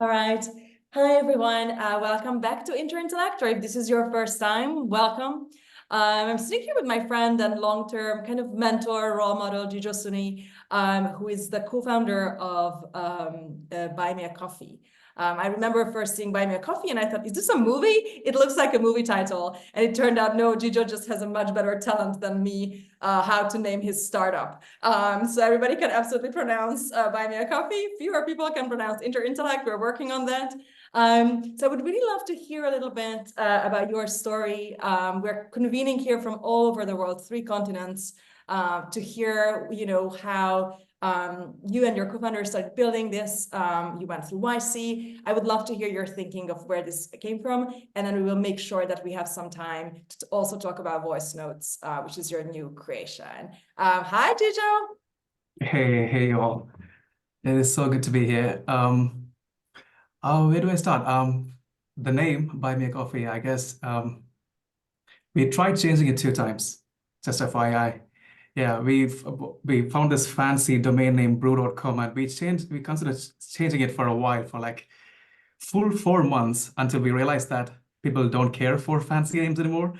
All right. Hi, everyone. Welcome back to Interintellect, or if this is your first time, welcome. I'm sitting here with my friend and long-term kind of mentor, role model, Jijo Sunny, who is the co-founder of Buy Me a Coffee. I remember first seeing Buy Me a Coffee and I thought, is this a movie? It looks like a movie title. And it turned out, no, Jijo just has a much better talent than me how to name his startup. So everybody can absolutely pronounce Buy Me a Coffee. Fewer people can pronounce Interintellect. We're working on that. So I would really love to hear a little bit about your story. We're convening here from all over the world, 3 continents, to hear, how you and your co-founder started building this. You went through YC. I would love to hear your thinking of where this came from, and then we will make sure that we have some time to also talk about voice notes, which is your new creation. Hi, Jijo. Hey, all. It is so good to be here. Where do I start? The name Buy Me a Coffee, I guess. We tried changing it 2 times, just FYI. Yeah, we found this fancy domain name brew.com, and we considered changing it for a while, for like full 4 months, until we realized that people don't care for fancy names anymore.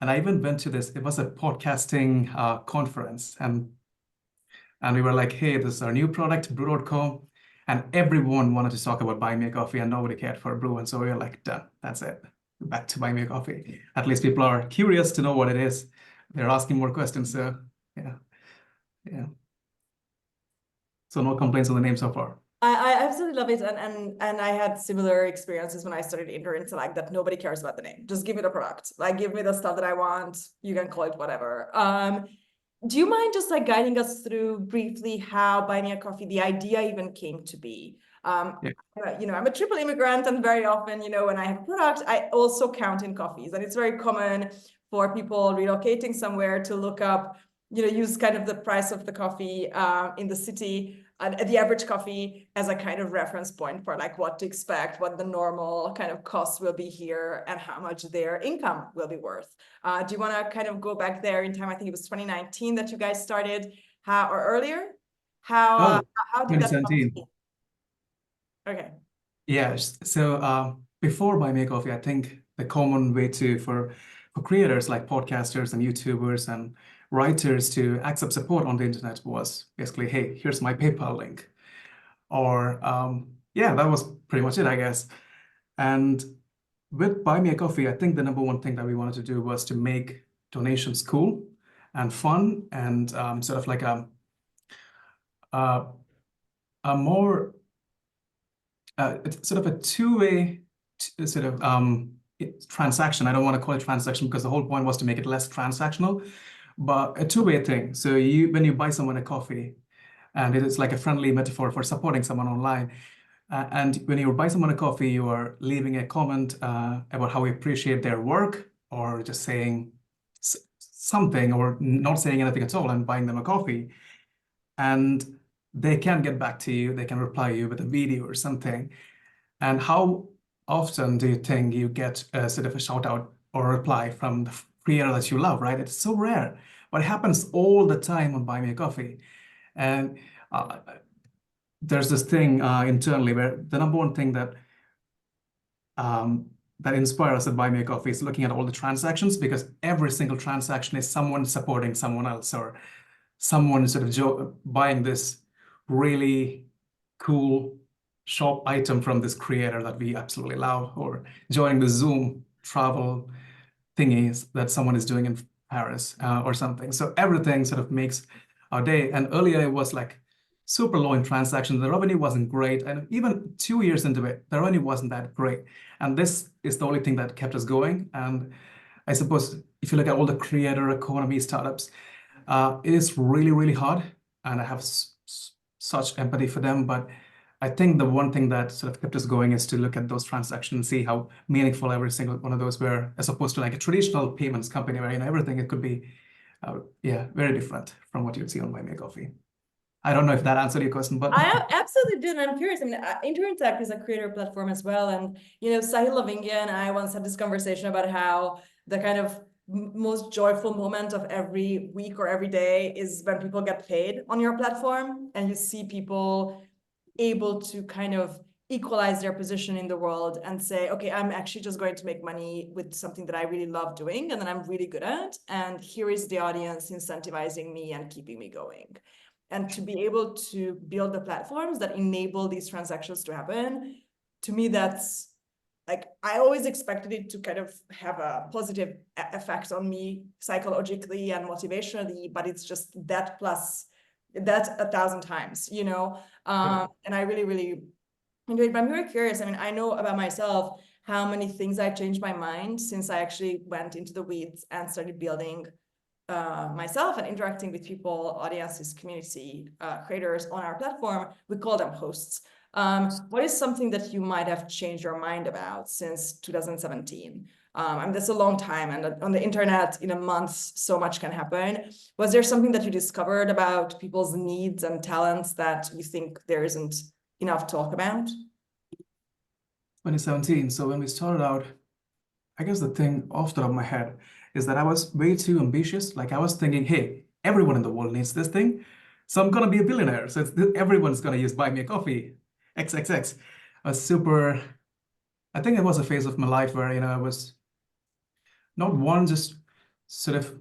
And I even went to this, it was a podcasting conference, and we were like, hey, this is our new product, brew.com. And everyone wanted to talk about Buy Me a Coffee, and nobody cared for brew. And so we were like, done, that's it. Back to Buy Me a Coffee. At least people are curious to know what it is. They're asking more questions. So yeah. So no complaints on the name so far. I absolutely love it, and I had similar experiences when I started Interintellect, that nobody cares about the name. Just give me the product, like give me the stuff that I want. You can call it whatever. Do you mind just like guiding us through briefly how Buy Me a Coffee, the idea even came to be? Yeah. I'm a triple immigrant, and very often, when I have a product, I also count in coffees, and it's very common for people relocating somewhere to look up, use kind of the price of the coffee in the city, the average coffee, as a kind of reference point for like what to expect, what the normal kind of costs will be here, and how much their income will be worth. Do you want to kind of go back there in time? I think it was 2019 that you guys started, or earlier? How did that come to 2017. be? Okay. Yes. So before Buy Me a Coffee, I think the common way for creators like podcasters and YouTubers and writers to accept support on the internet was basically, hey, here's my PayPal link. Or yeah, that was pretty much it, I guess. And with Buy Me a Coffee, I think the number one thing that we wanted to do was to make donations cool and fun, and sort of like a, a more it's sort of a two-way sort of transaction. I don't want to call it transaction because the whole point was to make it less transactional, but a two-way thing. So when you buy someone a coffee, and it is like a friendly metaphor for supporting someone online. And when you buy someone a coffee, you are leaving a comment about how we appreciate their work, or just saying something, or not saying anything at all and buying them a coffee. And they can get back to you, they can reply you with a video or something. And how often do you think you get a sort of a shout out or reply from the creator that you love, right? It's so rare, but it happens all the time on Buy Me a Coffee. And there's this thing internally where the number one thing that inspires us at Buy Me a Coffee is looking at all the transactions, because every single transaction is someone supporting someone else, or someone sort of buying this really cool shop item from this creator that we absolutely love, or joining the Zoom travel thingies that someone is doing in Paris or something. So everything sort of makes our day. And earlier it was like super low in transactions. The revenue wasn't great. And even 2 years into it, the revenue wasn't that great. And this is the only thing that kept us going. And I suppose if you look at all the creator economy startups, it is really, really hard. And I have such empathy for them. But I think the one thing that sort of kept us going is to look at those transactions and see how meaningful every single one of those were, as opposed to like a traditional payments company where, everything, it could be, very different from what you'd see on Buy Me a Coffee. I don't know if that answered your question, but I absolutely did, and I'm curious. I mean, Interintellect is a creator platform as well, and Sahil Lavingia and I once had this conversation about how the kind of most joyful moment of every week or every day is when people get paid on your platform, and you see people able to kind of equalize their position in the world and say, okay, I'm actually just going to make money with something that I really love doing and that I'm really good at. And here is the audience incentivizing me and keeping me going. And to be able to build the platforms that enable these transactions to happen, to me, that's like, I always expected it to kind of have a positive effect on me psychologically and motivationally, but it's just that plus that 1,000 times, you know? And I really, really enjoy it. But I'm very curious. I mean, I know about myself how many things I've changed my mind since I actually went into the weeds and started building myself and interacting with people, audiences, community, creators on our platform. We call them hosts. What is something that you might have changed your mind about since 2017? I mean, that's a long time, and on the internet, in a month, so much can happen. Was there something that you discovered about people's needs and talents that you think there isn't enough talk about? 2017. So when we started out, I guess the thing off the top of my head is that I was way too ambitious. Like I was thinking, hey, everyone in the world needs this thing, so I'm gonna be a billionaire. So everyone's gonna use buy me a coffee, XXX. A super. I think it was a phase of my life where I was not one just sort of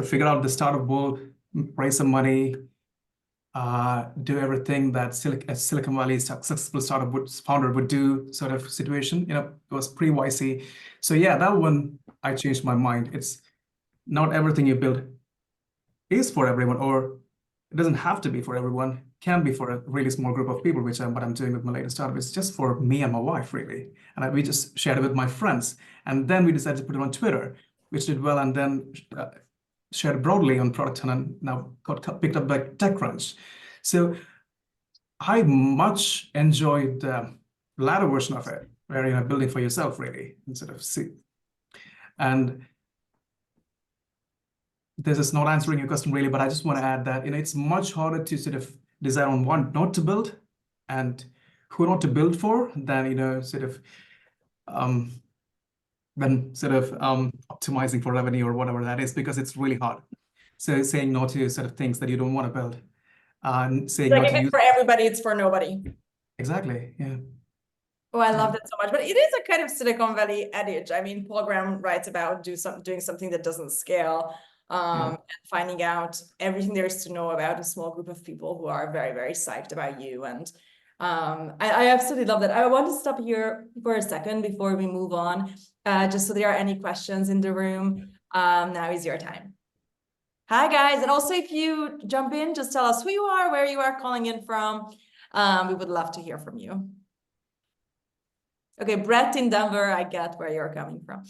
figure out the startup world, raise some money, do everything that a Silicon Valley successful startup founder would do sort of situation. It was pre-YC. So yeah, that one, I changed my mind. It's not everything you build is for everyone, or it doesn't have to be for everyone, can be for a really small group of people, which what I'm doing with my latest startup. It's just for me and my wife, really. And we just shared it with my friends. And then we decided to put it on Twitter, which did well, and then shared broadly on Product Hunt and now got picked up by TechCrunch. So I much enjoyed the latter version of it, where building for yourself really, instead of see. And this is not answering your question really, but I just want to add that it's much harder to sort of decide on what not to build and who not to build for than optimizing for revenue or whatever that is, because it's really hard. So saying no to sort of things that you don't want to build, and saying Like no if to it's use. for everybody, it's for nobody. Exactly. Yeah. Oh, I love that so much. But it is a kind of Silicon Valley adage. I mean, Paul Graham writes about doing something that doesn't scale, and finding out everything there is to know about a small group of people who are very, very psyched about you. And I absolutely love that. I want to stop here for a second before we move on, just so there are any questions in the room. Now is your time. Hi, guys. And also, if you jump in, just tell us who you are, where you are calling in from. We would love to hear from you. Okay, Brett in Denver, I get where you're coming from.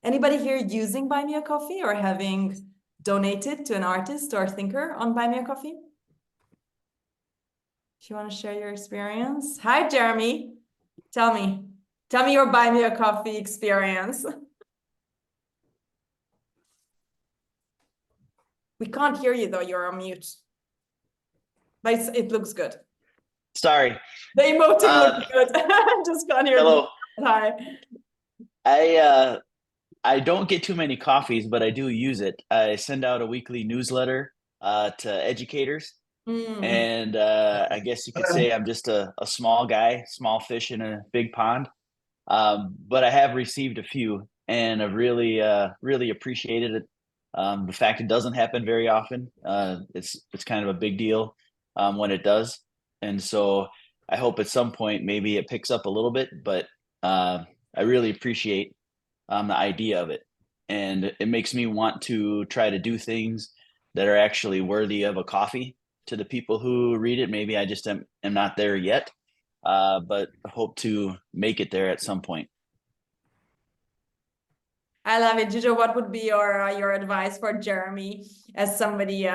Anybody here using Buy Me a Coffee or having donated to an artist or thinker on Buy Me a Coffee? If you want to share your experience. Hi, Jeremy. Tell me your Buy Me a Coffee experience. We can't hear you though, you're on mute. But it looks good. Sorry. The emoting looks good. Just can't hear. Hello. Hi. I don't get too many coffees, but I do use it. I send out a weekly newsletter to educators. And I guess you could say I'm just a small guy, small fish in a big pond. But I have received a few, and I've really appreciated it. The fact it doesn't happen very often, it's kind of a big deal when it does. And so I hope at some point maybe it picks up a little bit, but I really appreciate the idea of it. And it makes me want to try to do things that are actually worthy of a coffee to the people who read it. Maybe I just am not there yet, but hope to make it there at some point. I love it. Jijo, what would be your advice for Jeremy as somebody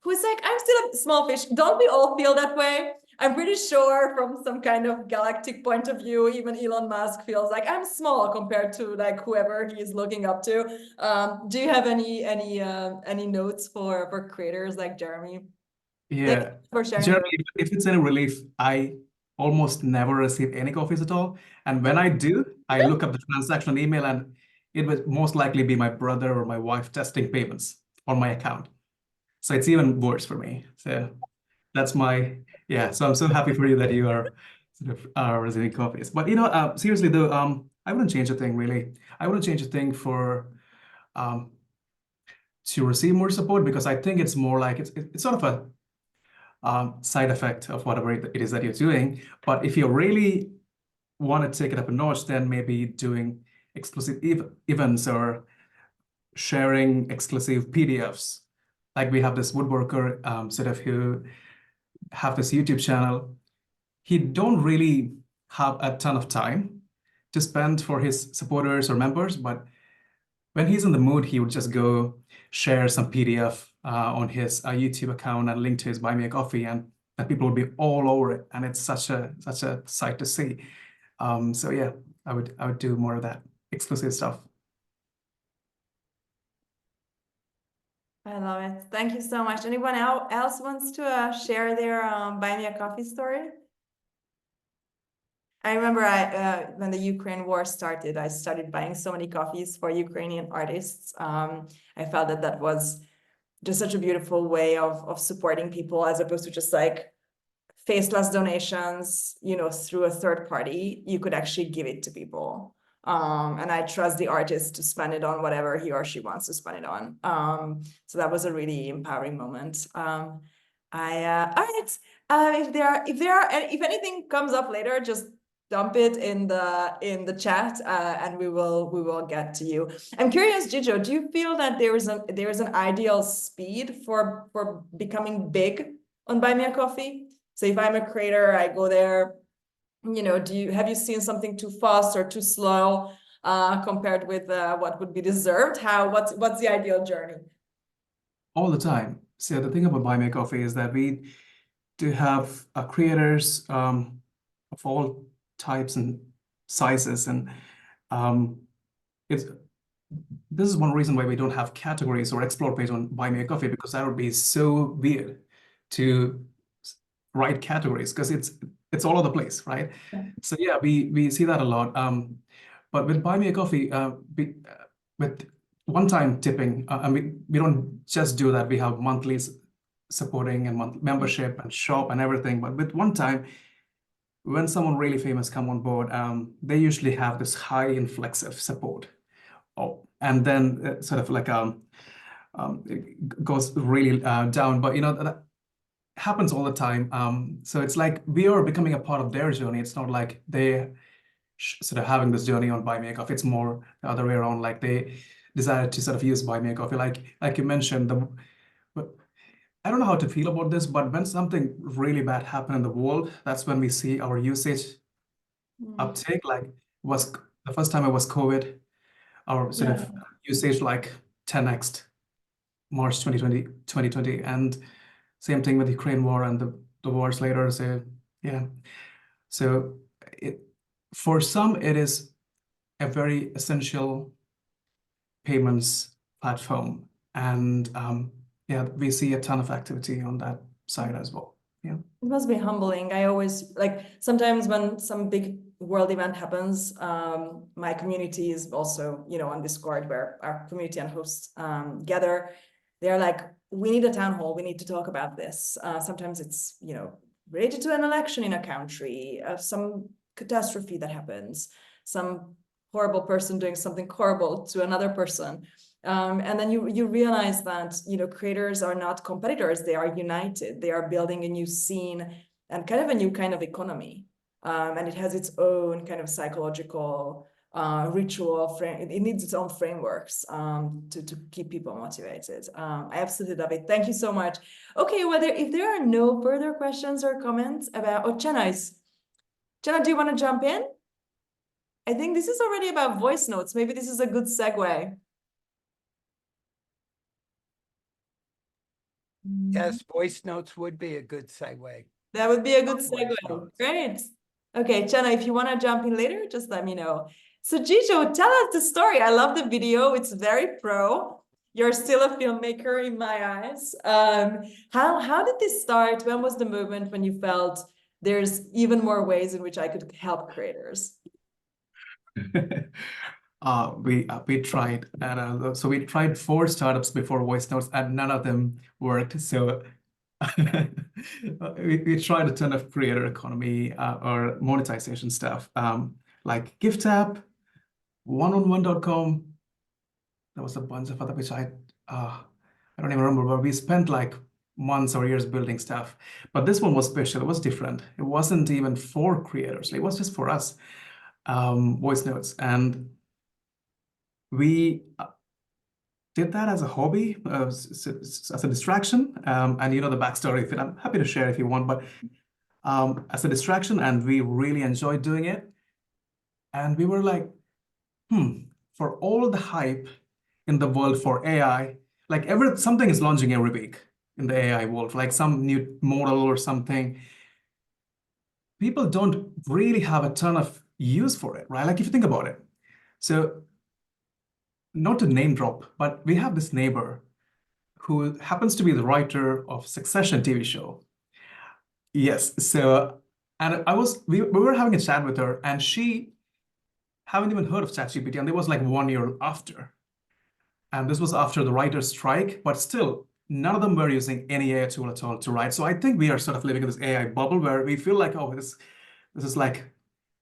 who's like, I'm still a small fish? Don't we all feel that way? I'm pretty sure from some kind of galactic point of view, even Elon Musk feels like I'm small compared to like whoever he is looking up to. Do you have any notes for creators like Jeremy? Yeah, for sharing. Jeremy, if it's any relief, I almost never receive any coffees at all. And when I do, I look up the transaction email, and it would most likely be my brother or my wife testing payments on my account. So it's even worse for me. So that's my, yeah. So I'm so happy for you that you are sort of receiving copies. But seriously though, I wouldn't change a thing really. I wouldn't change a thing for to receive more support, because I think it's more like it's sort of a side effect of whatever it is that you're doing. But if you really want to take it up a notch, then maybe doing exclusive events or sharing exclusive PDFs. Like we have this woodworker sort of who have this YouTube channel. He don't really have a ton of time to spend for his supporters or members, but when he's in the mood, he would just go share some PDF on his YouTube account and link to his Buy Me a Coffee, and people would be all over it. And it's such a sight to see. So yeah, I would do more of that exclusive stuff. I love it. Thank you so much. Anyone else wants to share their Buy Me a Coffee story? I remember when the Ukraine war started, I started buying so many coffees for Ukrainian artists. I felt that was just such a beautiful way of supporting people, as opposed to just like faceless donations, through a third party. You could actually give it to people. And I trust the artist to spend it on whatever he or she wants to spend it on. So that was a really empowering moment. All right. If anything comes up later, just dump it in the chat, and we will get to you. I'm curious, Jijo, do you feel that there is an ideal speed for becoming big on Buy Me a Coffee? So if I'm a creator, I go there, have you seen something too fast or too slow compared with what would be deserved? What's the ideal journey? All the time. So the thing about Buy Me a Coffee is that we do have creators of all types and sizes, and this is one reason why we don't have categories or explore page on Buy Me a Coffee, because that would be so weird to write categories, because it's all over the place, right? Yeah. So yeah, we see that a lot. But with Buy Me a Coffee, with one-time tipping, we don't just do that. We have monthly supporting and membership and shop and everything. But with one time, when someone really famous come on board, they usually have this high inflexive support. Oh, and then sort of like it goes really down. But that happens all the time. So it's like we are becoming a part of their journey. It's not like they sort of having this journey on Buy Me a Coffee. It's more the other way around. Like they decided to sort of use Buy Me a Coffee. Like you mentioned, I don't know how to feel about this, but when something really bad happened in the world, that's when we see our usage uptake. Like was the first time it was COVID, our sort of usage like 10x March 2020, and same thing with the Ukraine war and the wars later. So yeah, so for some it is a very essential payments platform, and yeah, we see a ton of activity on that side as well. Yeah, it must be humbling. I always sometimes when some big world event happens, my community is also on Discord, where our community and hosts gather. They're like, we need a town hall, we need to talk about this. Sometimes it's related to an election in a country, some catastrophe that happens, some horrible person doing something horrible to another person. And then you realize that creators are not competitors, they are united, they are building a new scene and kind of a new kind of economy, and it has its own kind of psychological ritual frame. It needs its own frameworks to keep people motivated. I absolutely love it. Thank you so much. Okay, if there are no further questions or comments about Jenna, do you want to jump in? I think this is already about voice notes. Maybe this is a good segue. Yes, voice notes would be a good segue. That would be a good segue. Great. Okay, Jenna, if you want to jump in later, just let me know. So Jijo, tell us the story. I love the video. It's very pro. You're still a filmmaker in my eyes. How did this start? When was the moment when you felt there's even more ways in which I could help creators? we tried, and so we tried 4 startups before voice notes, and none of them worked. So we tried a ton of creator economy or monetization stuff, like gift app, oneonone.com. There was a bunch of other which I don't even remember, but we spent like months or years building stuff. But this one was special. It was different. It wasn't even for creators. It was just for us, voice notes. And we did that as a hobby, as a distraction. And you know the backstory of it. I'm happy to share if you want, but as a distraction, and we really enjoyed doing it. And we were like, for all the hype in the world for AI, like something is launching every week in the AI world, like some new model or something. People don't really have a ton of use for it, right? Like if you think about it. So not to name drop, but we have this neighbor who happens to be the writer of Succession TV show. Yes. So, and we were having a chat with her, and she haven't even heard of ChatGPT, and it was like 1 year after. And this was after the writer's strike, but still, none of them were using any AI tool at all to write. So I think we are sort of living in this AI bubble where we feel like, oh, this is like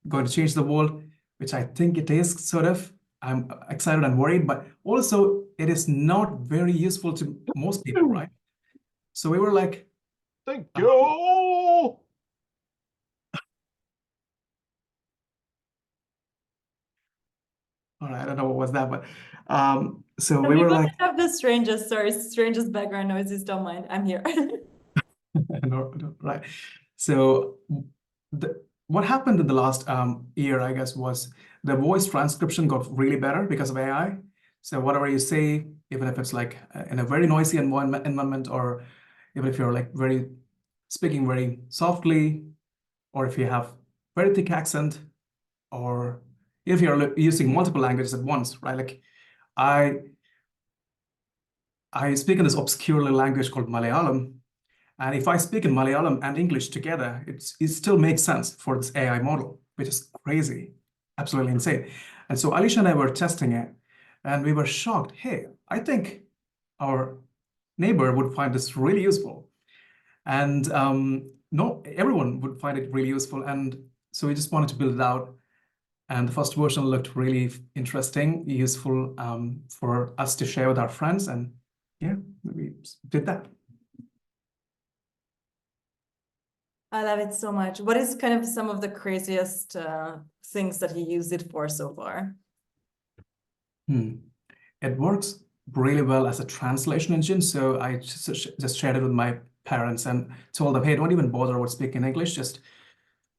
going to change the world, which I think it is sort of. I'm excited and worried, but also it is not very useful to most people, right? So we were like, thank you. all right, I don't know what was that, but so And we were people like, have the strangest background noises. Don't mind, I'm here. no, right. So what happened in the last year, I guess, was the voice transcription got really better because of AI. So whatever you say, even if it's like in a very noisy environment, or even if you're like speaking very softly, or if you have very thick accent, or if you're using multiple languages at once, right? Like I speak in this obscure little language called Malayalam. And if I speak in Malayalam and English together, it still makes sense for this AI model, which is crazy, absolutely insane. And so Alicia and I were testing it, and we were shocked. Hey, I think our neighbor would find this really useful. And no, everyone would find it really useful. And so we just wanted to build it out. And the first version looked really interesting, useful for us to share with our friends. And yeah, we did that. I love it so much. What is kind of some of the craziest things that you used it for so far? It works really well as a translation engine. So I just shared it with my parents and told them, hey, don't even bother about speaking English. Just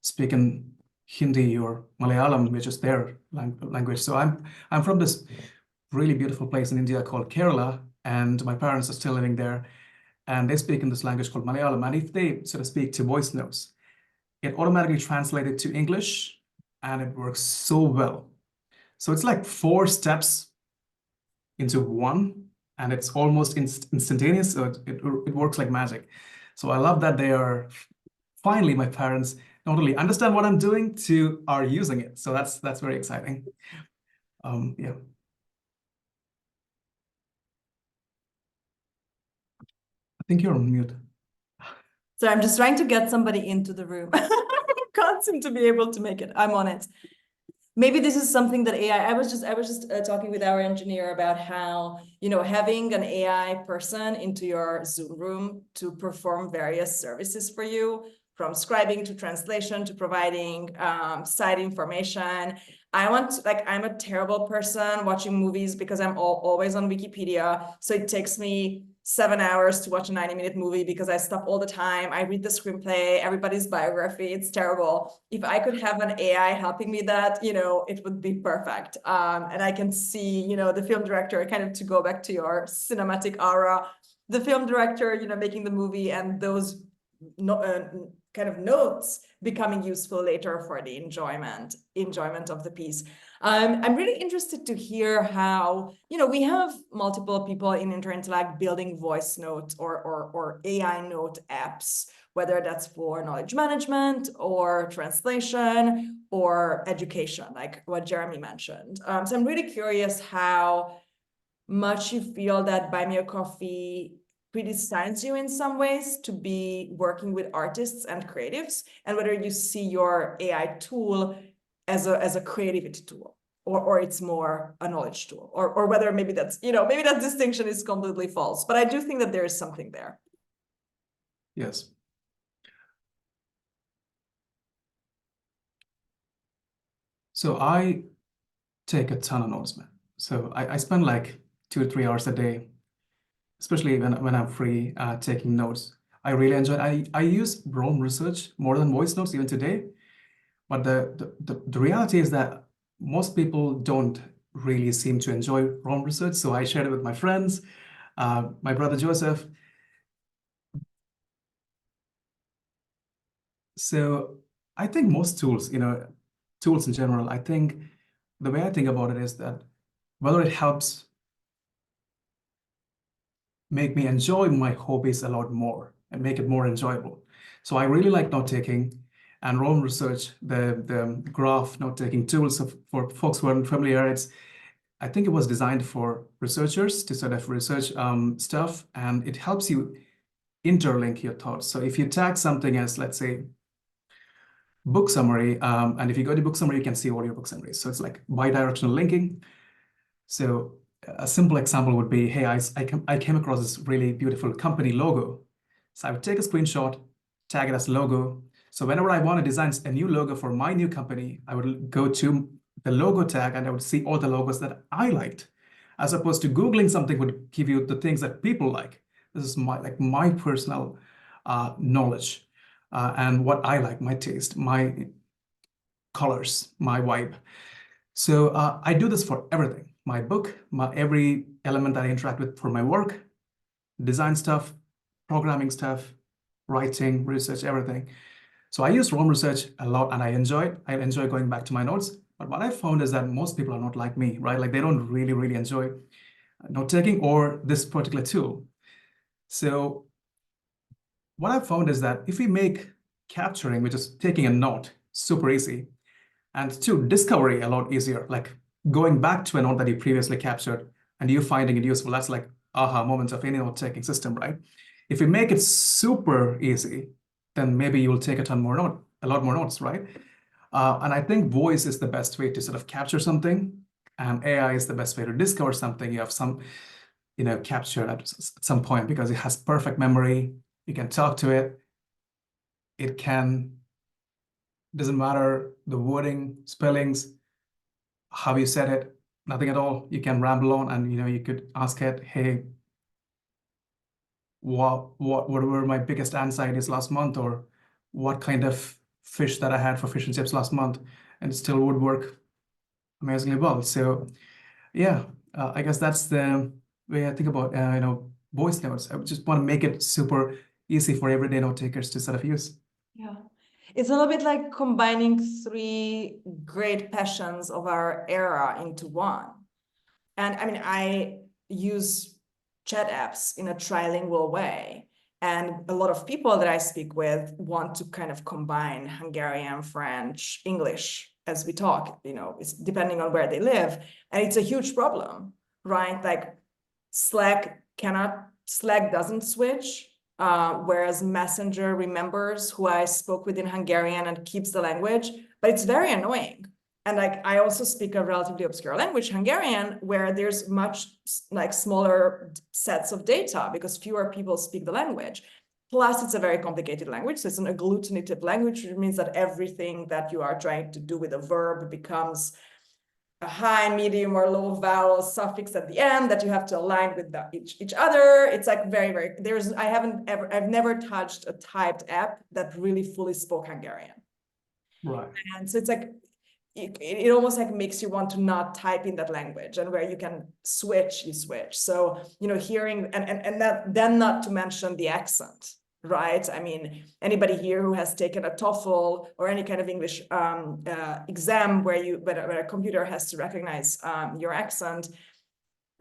speak in Hindi or Malayalam, which is their language. So I'm from this really beautiful place in India called Kerala, and my parents are still living there. And they speak in this language called Malayalam. And if they sort of speak to voice notes, it automatically translated to English, and it works so well. So it's like 4 steps into one, and it's almost instantaneous. So it works like magic. So I love that they are finally, my parents not only understand what I'm doing, are using it. So that's very exciting. Yeah. I think you're on mute. So I'm just trying to get somebody into the room. Can't seem to be able to make it. I'm on it. Maybe this is something that AI, I was just talking with our engineer about how, having an AI person into your Zoom room to perform various services for you, from scribing to translation to providing site information. I'm a terrible person watching movies because I'm always on Wikipedia. So it takes me 7 hours to watch a 90-minute movie because I stop all the time. I read the screenplay, everybody's biography. It's terrible. If I could have an AI helping me that, it would be perfect. And I can see, the film director, kind of to go back to your cinematic aura, the film director, making the movie and those kind of notes becoming useful later for the enjoyment of the piece. I'm really interested to hear how, we have multiple people in Interintellect building voice notes or AI note apps, whether that's for knowledge management or translation or education, like what Jeremy mentioned. So I'm really curious how much you feel that Buy Me a Coffee predestines you in some ways to be working with artists and creatives, and whether you see your AI tool as a creativity tool, or it's more a knowledge tool, or whether maybe that's, maybe that distinction is completely false. But I do think that there is something there. Yes. So I take a ton of notes, man. So I spend like 2 to 3 hours a day, especially when I'm free, taking notes. I really enjoy it. I use Rome research more than voice notes even today. But the reality is that most people don't really seem to enjoy Rome research. So I shared it with my friends, my brother Joseph. So I think most tools, tools in general, I think the way I think about it is that whether it helps make me enjoy my hobbies a lot more and make it more enjoyable. So I really like note-taking, and Rome research, the graph note-taking tools for folks who aren't familiar, I think it was designed for researchers to sort of research stuff, and it helps you interlink your thoughts. So if you tag something as, let's say, book summary, and if you go to book summary, you can see all your book summaries. So it's like bi-directional linking. So a simple example would be, hey, I came across this really beautiful company logo. So I would take a screenshot, tag it as logo. So whenever I want to design a new logo for my new company, I would go to the logo tag and I would see all the logos that I liked, as opposed to Googling something would give you the things that people like. This is my personal knowledge and what I like, my taste, my colors, my vibe. So I do this for everything. My book, every element that I interact with for my work, design stuff, programming stuff, writing, research, everything. So I use Rome research a lot and I enjoy it. I enjoy going back to my notes. But what I found is that most people are not like me, right? Like they don't really, really enjoy note-taking or this particular tool. So what I found is that if we make capturing, which is taking a note, super easy, and two, discovery a lot easier, like going back to a note that you previously captured and you finding it useful, that's like aha moments of any note-taking system, right? If we make it super easy, then maybe you'll take a lot more notes, right? And I think voice is the best way to sort of capture something, and AI is the best way to discover something you have captured at some point, because it has perfect memory. You can talk to it. Doesn't matter the wording, spellings, how you said it, nothing at all. You can ramble on and you could ask it, hey, what were my biggest anxieties last month, or what kind of fish that I had for fish and chips last month, and it still would work amazingly well. So yeah, I guess that's the way I think about voice notes. I just want to make it super easy for everyday note takers to sort of use. Yeah. It's a little bit like combining three great passions of our era into one. And I mean, I use chat apps in a trilingual way. And a lot of people that I speak with want to kind of combine Hungarian, French, English as we talk, it's depending on where they live. And it's a huge problem, right? Like Slack doesn't switch. Whereas Messenger remembers who I spoke with in Hungarian and keeps the language, but it's very annoying. And like I also speak a relatively obscure language, Hungarian, where there's much like smaller sets of data because fewer people speak the language. Plus, it's a very complicated language. So it's an agglutinative language, which means that everything that you are trying to do with a verb becomes a high, medium, or low vowel suffix at the end that you have to align with each other. It's like very, very, I've never touched a typed app that really fully spoke Hungarian. Right. And so it's like, it almost like makes you want to not type in that language, and where you can switch, you switch. So, hearing, and that, then not to mention the accent, right? I mean, anybody here who has taken a TOEFL or any kind of English exam where a computer has to recognize your accent,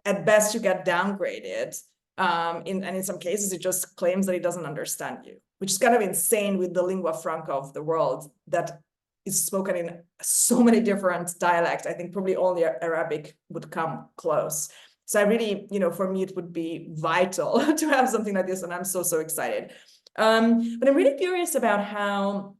at best you get downgraded. And in some cases, it just claims that it doesn't understand you, which is kind of insane with the lingua franca of the world that is spoken in so many different dialects. I think probably only Arabic would come close. So I really, for me, it would be vital to have something like this, and I'm so excited. But I'm really curious about how,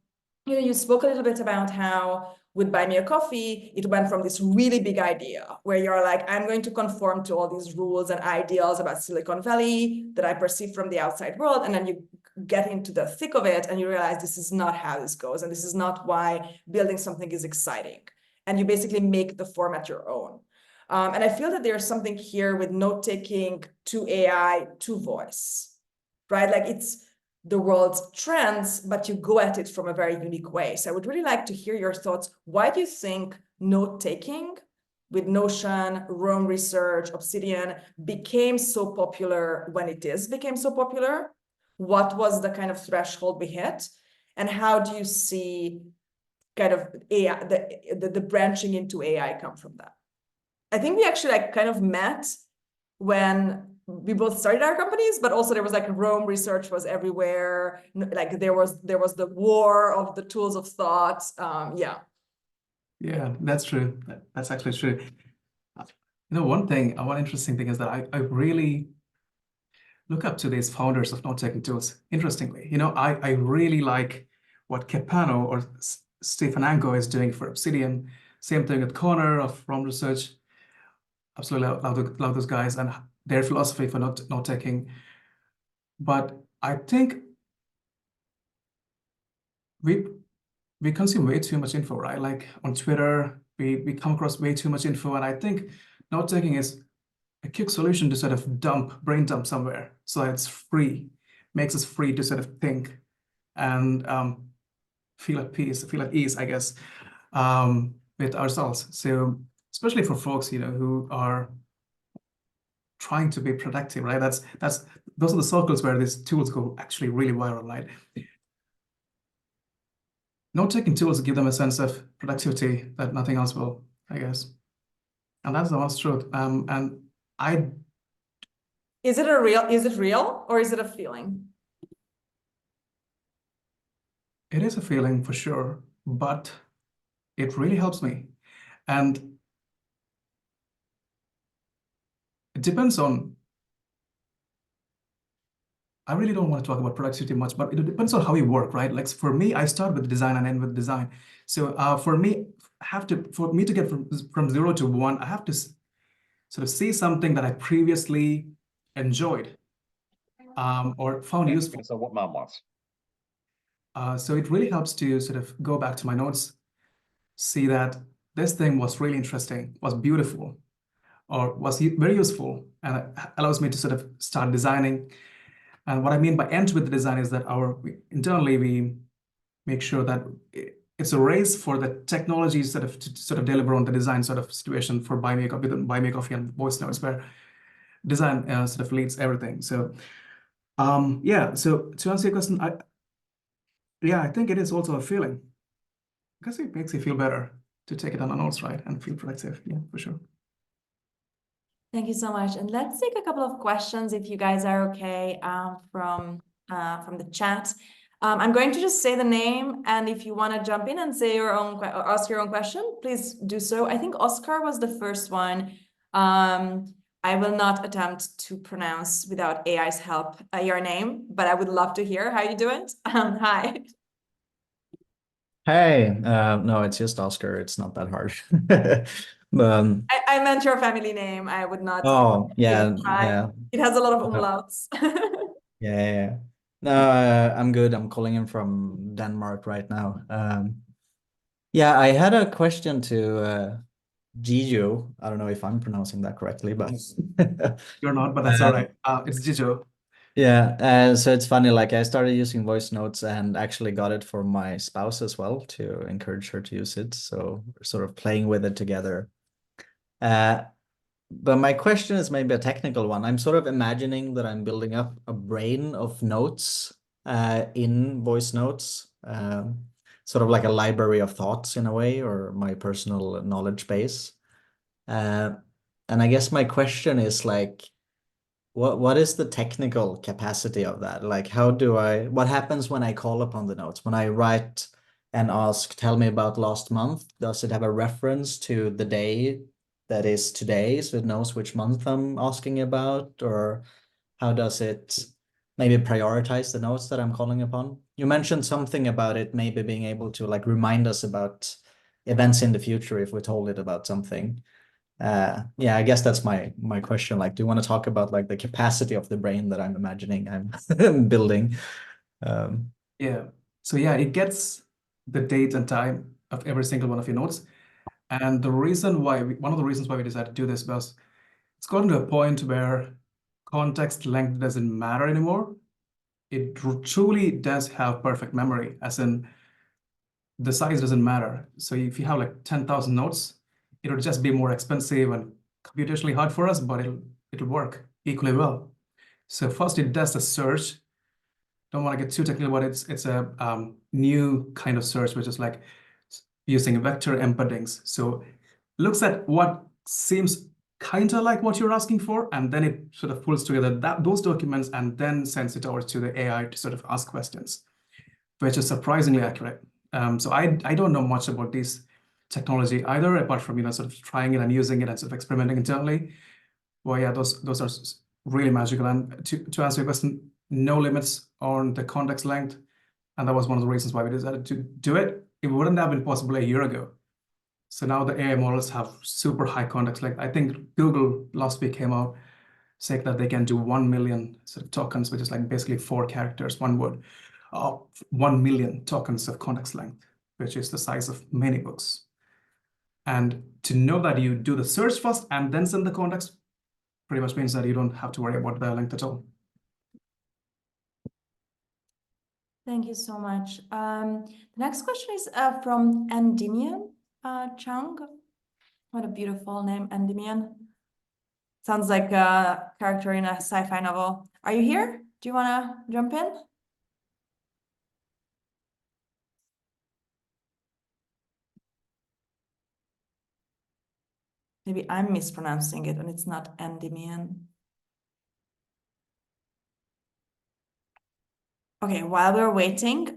you spoke a little bit about how with Buy Me a Coffee, it went from this really big idea where you're like, I'm going to conform to all these rules and ideals about Silicon Valley that I perceive from the outside world. And then you get into the thick of it and you realize this is not how this goes. And this is not why building something is exciting. And you basically make the format your own. And I feel that there's something here with note-taking to AI to voice, right? Like it's the world's trends, but you go at it from a very unique way. So I would really like to hear your thoughts. Why do you think note-taking with Notion, Rome Research, Obsidian became so popular when it became so popular? What was the kind of threshold we hit? And how do you see kind of AI, the branching into AI come from that? I think we actually kind of met when we both started our companies, but also there was Rome Research was everywhere. Like there was the war of the tools of thought. Yeah, that's true. That's actually true. One interesting thing is that I really look up to these founders of note-taking tools. Interestingly, I really like what Capano or Stephen Ango is doing for Obsidian. Same thing with Connor of Rome Research. Absolutely love those guys and their philosophy for note-taking. But I think we consume way too much info, right? Like on Twitter, we come across way too much info. And I think note-taking is a quick solution to sort of brain dump somewhere. So it's free, makes us free to sort of think and feel at peace, feel at ease, I guess, with ourselves. So especially for folks, who are trying to be productive, right? Those are the circles where these tools go actually really viral, right? Note-taking tools give them a sense of productivity that nothing else will, I guess. And that's the honest truth. Is it real or is it a feeling? It is a feeling for sure, but it really helps me. And it depends on, I really don't want to talk about productivity much, but it depends on how you work, right? Like for me, I start with design and end with design. So for me to get from 0 to 1, I have to sort of see something that I previously enjoyed or found useful. So what mom wants. So it really helps to sort of go back to my notes, see that this thing was really interesting, was beautiful, or was very useful, and it allows me to sort of start designing. And what I mean by end with the design is that internally we make sure that it's a race for the technology to sort of deliver on the design sort of situation for Buy Me a Coffee and voice notes, where design sort of leads everything. So yeah, so to answer your question, I think it is also a feeling because it makes you feel better to take it on the notes, right, and feel productive. Yeah, for sure. Thank you so much. And let's take a couple of questions, if you guys are okay, from the chat. I'm going to just say the name, and if you want to jump in and say your own or ask your own question, please do so. I think Oscar was the first one. I will not attempt to pronounce without AI's help your name, but I would love to hear how you do it. Hi. Hey, no, it's just Oscar. It's not that hard. I meant your family name. I would not. Oh, yeah, try. yeah. It has a lot of umlauts. Yeah. No, I'm good. I'm calling in from Denmark right now. Yeah, I had a question to Jijo. I don't know if I'm pronouncing that correctly, but You're not, but that's all right. It's Jijo. yeah, so it's funny, like I started using voice notes and actually got it for my spouse as well to encourage her to use it. So we're sort of playing with it together. But my question is maybe a technical one. I'm sort of imagining that I'm building up a brain of notes in voice notes, sort of like a library of thoughts in a way, or my personal knowledge base. And I guess my question is like, what is the technical capacity of that? Like, what happens when I call upon the notes? When I write and ask, tell me about last month, does it have a reference to the day that is today, so it knows which month I'm asking about? Or how does it maybe prioritize the notes that I'm calling upon? You mentioned something about it maybe being able to like remind us about events in the future if we told it about something. Yeah, I guess that's my question. Like, do you want to talk about like the capacity of the brain that I'm imagining I'm building? Yeah. So yeah, it gets the date and time of every single one of your notes. And one of the reasons why we decided to do this was it's gotten to a point where context length doesn't matter anymore. It truly does have perfect memory, as in the size doesn't matter. So if you have like 10,000 notes, it'll just be more expensive and computationally hard for us, but it'll work equally well. So first it does a search. Don't want to get too technical, but it's a new kind of search, which is like using vector embeddings. So looks at what seems kind of like what you're asking for, and then it sort of pulls together those documents and then sends it over to the AI to sort of ask questions, which is surprisingly accurate. So I don't know much about this technology either, apart from sort of trying it and using it and sort of experimenting internally. Well, yeah, those are really magical. And to answer your question, no limits on the context length, and that was one of the reasons why we decided to do it. It wouldn't have been possible a year ago. So now the AI models have super high context length. I think Google last week came out saying that they can do 1 million sort of tokens, which is like basically 4 characters, 1 word. 1 million tokens of context length, which is the size of many books. And to know that you do the search first and then send the context pretty much means that you don't have to worry about the length at all. Thank you so much. The next question is from Endymion Chung. What a beautiful name, Endymion. Sounds like a character in a sci-fi novel. Are you here? Do you want to jump in? Maybe I'm mispronouncing it and it's not Endymion. Okay, while we're waiting,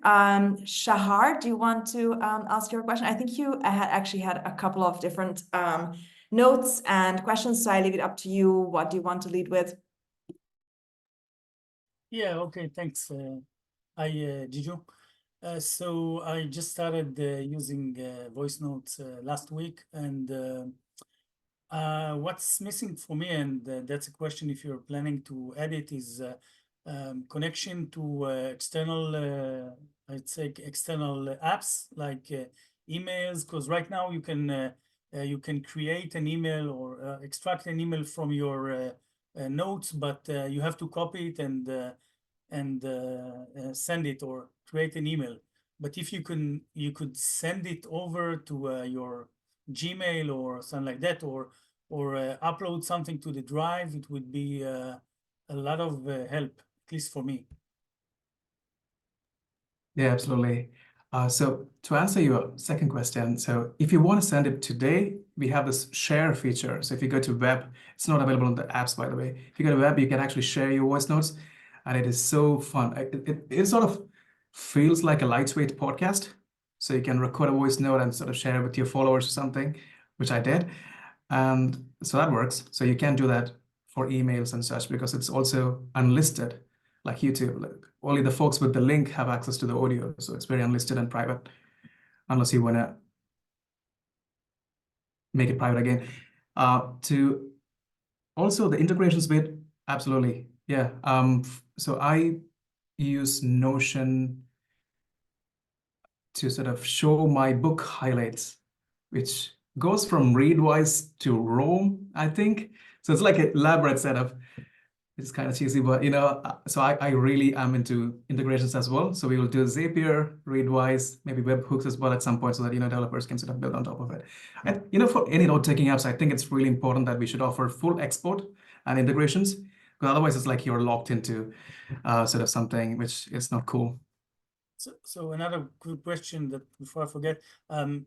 Shahar, do you want to ask your question? I think you actually had a couple of different notes and questions, so I leave it up to you. What do you want to lead with? Yeah, okay, thanks. Hi, Jijo. So I just started using voice notes last week, and what's missing for me, and that's a question if you're planning to edit, is connection to external, I'd say external apps like emails, because right now you can create an email or extract an email from your notes, but you have to copy it and send it or create an email. But if you could send it over to your Gmail or something like that, or upload something to the drive, it would be a lot of help, at least for me. Yeah, absolutely. So to answer your second question, so if you want to send it today, we have this share feature. So if you go to web, it's not available on the apps, by the way. If you go to web, you can actually share your voice notes, and it is so fun. It sort of feels like a lightweight podcast. So you can record a voice note and sort of share it with your followers or something, which I did. And so that works. So you can do that for emails and such because it's also unlisted, like YouTube. Like only the folks with the link have access to the audio. So it's very unlisted and private, unless you want to make it private again. To also the integrations bit, absolutely. Yeah. So I use Notion to sort of show my book highlights, which goes from Readwise to Rome, I think. So it's like a elaborate setup. It's kind of cheesy, but so I really am into integrations as well. So we will do Zapier, Readwise, maybe webhooks as well at some point so that developers can sort of build on top of it. And for any note-taking apps, I think it's really important that we should offer full export and integrations, because otherwise it's like you're locked into sort of something which is not cool. So another quick question that before I forget, I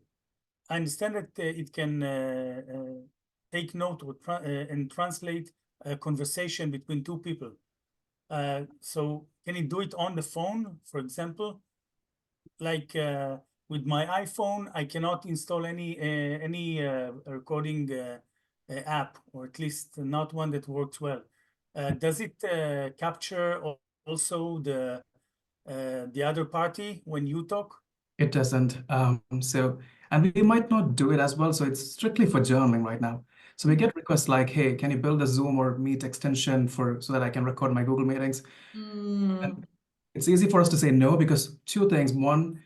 understand that it can take note or and translate a conversation between two people. So can it do it on the phone, for example? Like with my iPhone, I cannot install any recording app, or at least not one that works well. Does it capture also the other party when you talk? It doesn't. And we might not do it as well. So it's strictly for journaling right now. So we get requests like, hey, can you build a Zoom or Meet extension so that I can record my Google meetings? And it's easy for us to say no because two things. One,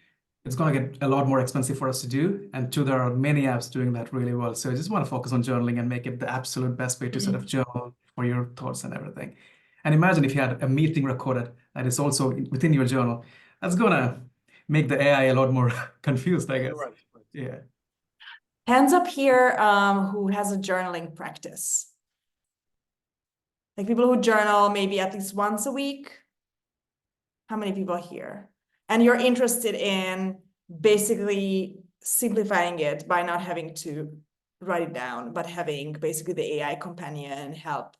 it's going to get a lot more expensive for us to do. And two, there are many apps doing that really well. So I just want to focus on journaling and make it the absolute best way to sort of journal for your thoughts and everything. And imagine if you had a meeting recorded that is also within your journal. That's going to make the AI a lot more confused, I guess. Right. Yeah. Hands up here, who has a journaling practice? Like people who journal maybe at least once a week. How many people here? And you're interested in basically simplifying it by not having to write it down, but having basically the AI companion help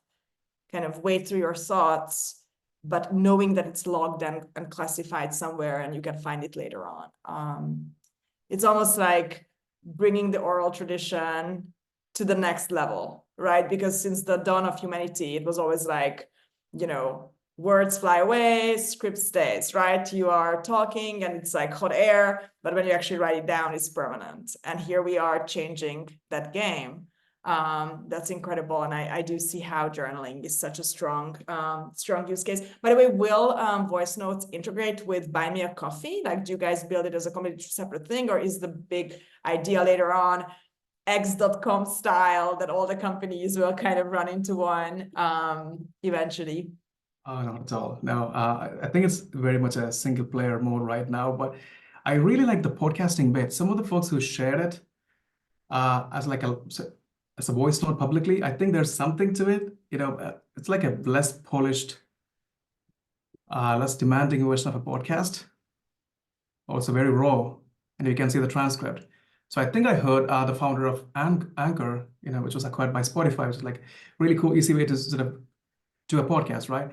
kind of wade through your thoughts, but knowing that it's logged and classified somewhere and you can find it later on. It's almost like bringing the oral tradition to the next level, right? Because since the dawn of humanity, it was always like, you know, words fly away, script stays, right? You are talking and it's like hot air, but when you actually write it down, it's permanent. And here we are changing that game. That's incredible. And I do see how journaling is such a strong use case. By the way, will voice notes integrate with Buy Me a Coffee? Like, do you guys build it as a completely separate thing, or is the big idea later on x.com style that all the companies will kind of run into one eventually? Oh, not at all. No, I think it's very much a single player mode right now, but I really like the podcasting bit. Some of the folks who shared it as like as a voice note publicly, I think there's something to it. You know, it's like a less polished, less demanding version of a podcast. Also very raw, and you can see the transcript. So I think I heard the founder of Anchor, you know, which was acquired by Spotify, which is like really cool, easy way to sort of do a podcast, right?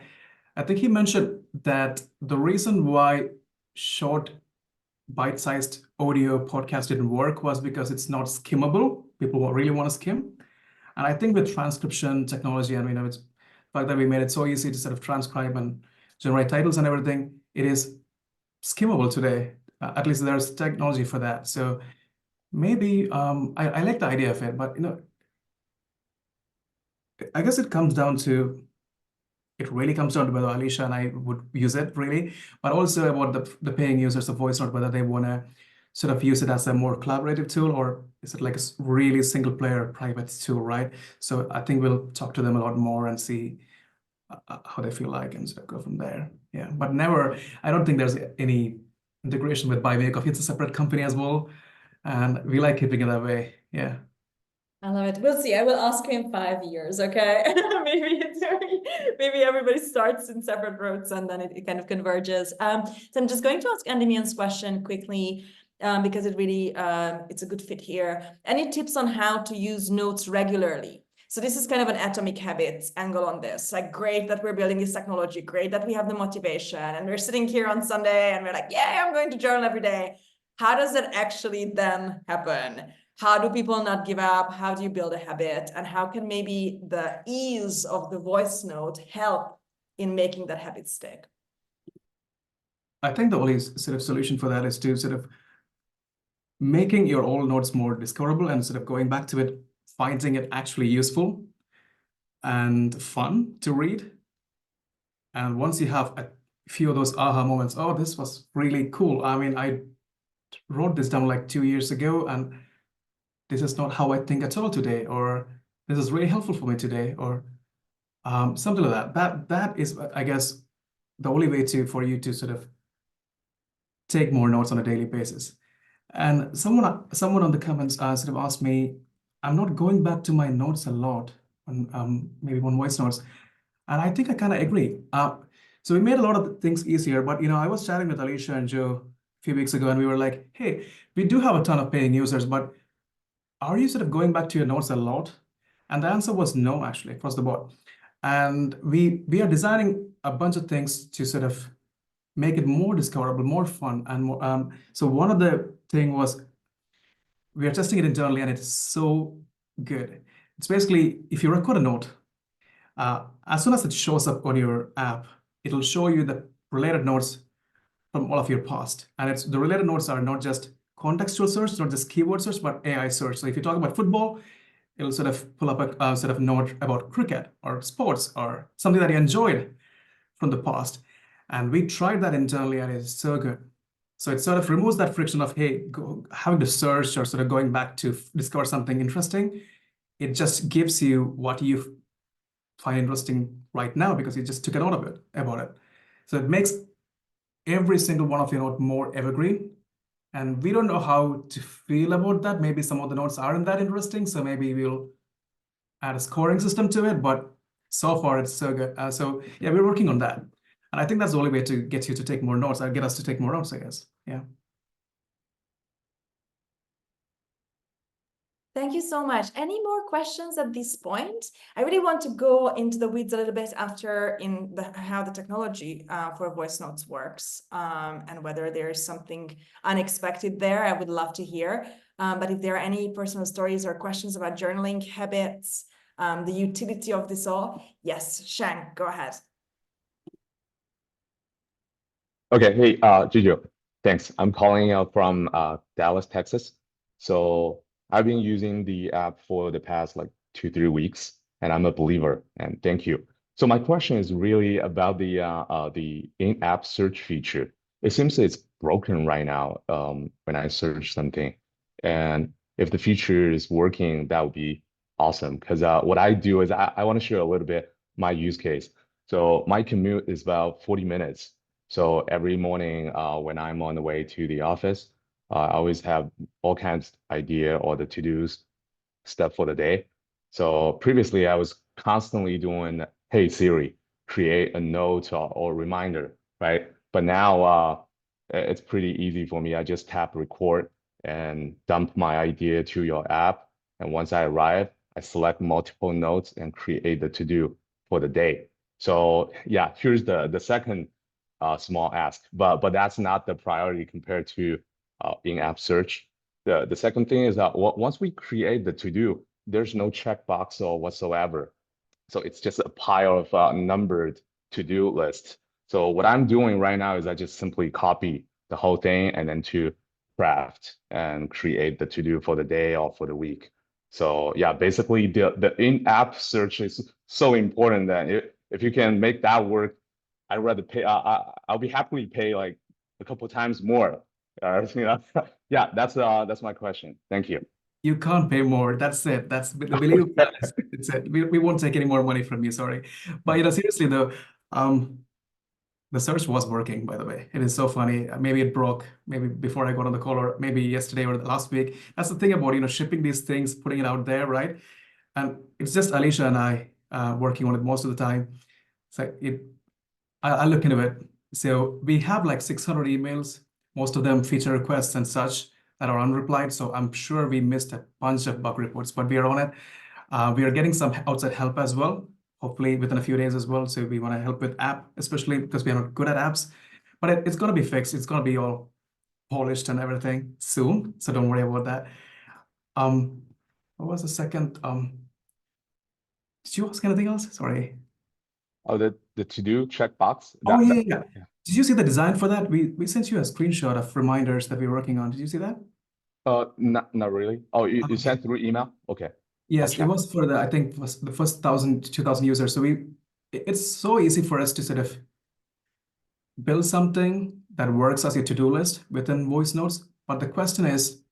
I think he mentioned that the reason why short, bite-sized audio podcast didn't work was because it's not skimmable. People really want to skim. And I think with transcription technology, and you know, it's the fact that we made it so easy to sort of transcribe and generate titles and everything, it is skimmable today. At least there's technology for that. So maybe I like the idea of it, but you know, I guess it really comes down to whether Alicia and I would use it really, but also about the paying users of voice note, whether they want to sort of use it as a more collaborative tool, or is it like a really single player private tool, right? So I think we'll talk to them a lot more and see how they feel like and sort of go from there. Yeah, but I don't think there's any integration with Buy Me a Coffee. It's a separate company as well, and we like keeping it that way. Yeah. I love it. We'll see. I will ask you in 5 years, okay? maybe everybody starts in separate roads and then it kind of converges. So I'm just going to ask Endemian's question quickly because it really it's a good fit here. Any tips on how to use notes regularly? So this is kind of an atomic habits angle on this. Like, great that we're building this technology, great that we have the motivation, and we're sitting here on Sunday and we're like, yeah, I'm going to journal every day. How does it actually then happen? How do people not give up? How do you build a habit? And how can maybe the ease of the voice note help in making that habit stick? I think the only sort of solution for that is to sort of making your old notes more discoverable and sort of going back to it, finding it actually useful and fun to read. And once you have a few of those aha moments, oh, this was really cool. I mean, I wrote this down like 2 years ago, and this is not how I think at all today, or this is really helpful for me today, or something like that. That is, I guess, the only way for you to sort of take more notes on a daily basis. And someone on the comments sort of asked me, I'm not going back to my notes a lot, on maybe on voice notes. And I think I kind of agree. So we made a lot of things easier, but I was chatting with Alicia and Joe a few weeks ago, and we were like, hey, we do have a ton of paying users, but are you sort of going back to your notes a lot? And the answer was no, actually, across the board. And we are designing a bunch of things to sort of make it more discoverable, more fun, and more. So one of the thing was we are testing it internally, and it's so good. It's basically if you record a note, as soon as it shows up on your app, it'll show you the related notes from all of your past. And it's the related notes are not just contextual search, not just keyword search, but AI search. So if you talk about football, it'll sort of pull up a sort of note about cricket or sports or something that you enjoyed from the past. And we tried that internally, and it's so good. So it sort of removes that friction of, hey, having to search or sort of going back to discover something interesting. It just gives you what you find interesting right now because you just took a note of it about it. So it makes every single one of your notes more evergreen. And we don't know how to feel about that. Maybe some of the notes aren't that interesting, so maybe we'll add a scoring system to it. But so far, it's so good. So yeah, we're working on that. And I think that's the only way to get you to take more notes, get us to take more notes, I guess. Yeah. Thank you so much. Any more questions at this point? I really want to go into the weeds a little bit after how the technology for voice notes works and whether there's something unexpected there. I would love to hear. But if there are any personal stories or questions about journaling habits, the utility of this all, yes, Shang, go ahead. Okay, hey, Jijo, thanks. I'm calling out from Dallas, Texas. So I've been using the app for the past like 2-3 weeks, and I'm a believer, and thank you. So my question is really about the in-app search feature. It seems it's broken right now when I search something. And if the feature is working, that would be awesome. Because what I do is I want to share a little bit my use case. So my commute is about 40 minutes. So every morning when I'm on the way to the office, I always have all kinds of idea or the to-dos stuff for the day. So previously I was constantly doing, hey Siri, create a note or reminder, right? But now it's pretty easy for me. I just tap record and dump my idea to your app. And once I arrive, I select multiple notes and create the to-do for the day. So yeah, here's the second small ask, but that's not the priority compared to in-app search. The second thing is that once we create the to-do, there's no checkbox or whatsoever. So it's just a pile of numbered to-do list. So what I'm doing right now is I just simply copy the whole thing and then to craft and create the to-do for the day or for the week. So yeah, basically the in-app search is so important that if you can make that work, I'd rather pay. I'll be happily pay like a couple times more. Yeah, that's my question. Thank you. You can't pay more. That's it. That's the belief. It's it. We won't take any more money from you. Sorry, but seriously though, the search was working. By the way, it is so funny. Maybe it broke. Maybe before I got on the call, or maybe yesterday or the last week. That's the thing about shipping these things, putting it out there, right? And it's just Alicia and I working on it most of the time. So I look into it. So we have like 600 emails, most of them feature requests and such that are unreplied. So I'm sure we missed a bunch of bug reports, but we are on it. We are getting some outside help as well, hopefully within a few days as well. So we want to help with app, especially because we are not good at apps, but it's going to be fixed. It's going to be all polished and everything soon. So don't worry about that. What was the second? Did you ask anything else? Sorry. Oh, the to-do checkbox. Oh yeah. Did you see the design for that? We sent you a screenshot of reminders that we're working on. Did you see that? Not really. Oh, you Okay. sent through email? Okay. Yes, it was for I think was the first 2,000 users. So it's so easy for us to sort of build something that works as your to-do list within voice notes. But the question is,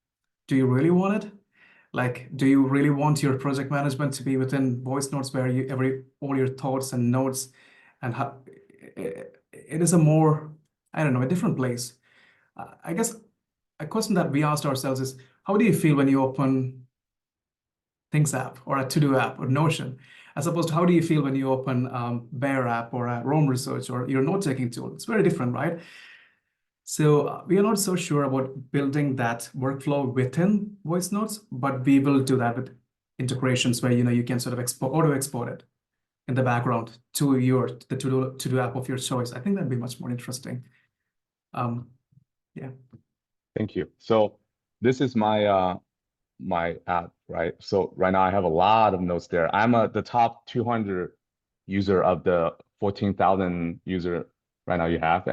do you really want it? Like, do you really want your project management to be within voice notes where all your thoughts and notes and it is a more, I don't know, a different place. I guess a question that we asked ourselves is, how do you feel when you open Things app or a to-do app or Notion? As opposed to how do you feel when you open Bear app or a Roam Research or your note-taking tool? It's very different, right? So we are not so sure about building that workflow within voice notes, but we will do that with integrations where you can sort of auto-export it in the background to the to-do app of your choice. I think that'd be much more interesting. Yeah. Thank you. So this is my my app, right? So right now I have a lot of notes there. I'm the top 200 user of the 14,000 user right now you have,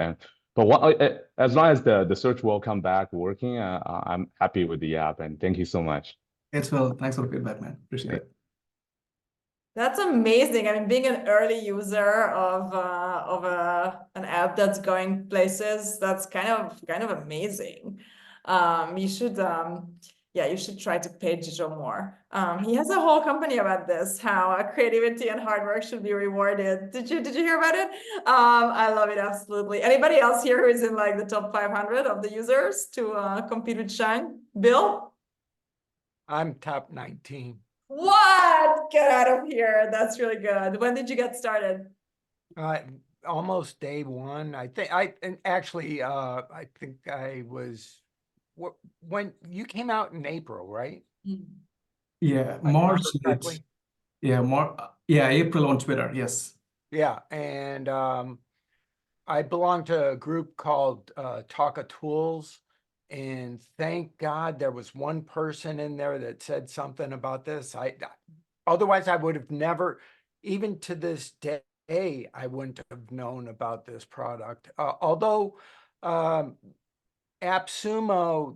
but as long as the search will come back working, I'm happy with the app, and thank you so much. It's well. Thanks for the feedback, man. Appreciate it. That's amazing. I mean, being an early user of an app that's going places, that's kind of amazing. You should you should try to pay Jijo more. He has a whole company about this, how creativity and hard work should be rewarded. Did you hear about it? I love it, absolutely. Anybody else here who is in like the top 500 of the users to compete with Shine? Bill? I'm top 19. What? Get out of here. That's really good. When did you get started? Almost day one. I think I think I was when you came out in April, right? Yeah, I March. remember correctly. Yeah, April on Twitter. Yes. Yeah, and I belong to a group called Talk Tools, and thank God there was one person in there that said something about this. Otherwise I would have never, even to this day, I wouldn't have known about this product. Although AppSumo,